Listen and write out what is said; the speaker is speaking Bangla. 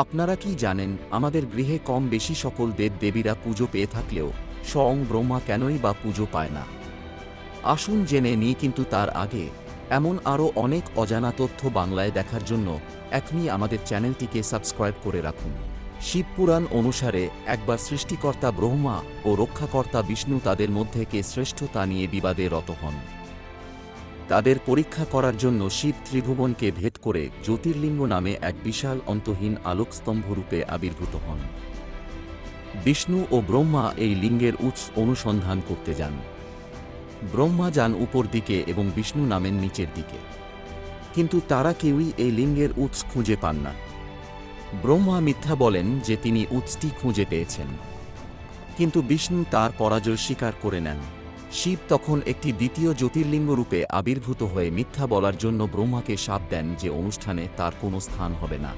আপনারা কি জানেন, আমাদের গৃহে কম বেশি সকল দেব দেবীরা পুজো পেয়ে থাকলেও স্বয়ং ব্রহ্মা কেনই বা পুজো পায় না? আসুন জেনে নিই, কিন্তু তার আগে এমন আরও অনেক অজানা তথ্য বাংলায় দেখার জন্য এখনই আমাদের চ্যানেলটিকে সাবস্ক্রাইব করে রাখুন। শিবপুরাণ অনুসারে একবার সৃষ্টিকর্তা ব্রহ্মা ও রক্ষাকর্তা বিষ্ণু তাদের মধ্যে কে শ্রেষ্ঠ তা নিয়ে বিবাদে রত হন। তাদের পরীক্ষা করার জন্য শিব ত্রিভুবনকে ভেদ করে জ্যোতির্লিঙ্গ নামে এক বিশাল অন্তহীন আলোকস্তম্ভ রূপে আবির্ভূত হন। বিষ্ণু ও ব্রহ্মা এই লিঙ্গের উৎস অনুসন্ধান করতে যান। ব্রহ্মা যান উপর দিকে এবং বিষ্ণু নামেন নিচের দিকে, কিন্তু তারা কেউই এই লিঙ্গের উৎস খুঁজে পান না। ব্রহ্মা মিথ্যা বলেন যে তিনি উৎসটি খুঁজে পেয়েছেন, কিন্তু বিষ্ণু তার পরাজয় স্বীকার করে নেন। শিব তখন একটি দ্বিতীয় জ্যোতির্লিঙ্গ রূপে আবির্ভূত হয়ে মিথ্যা বলার জন্য ব্রহ্মাকে শাপ দেন যে অনুষ্ঠানে তার কোনো স্থান হবে না।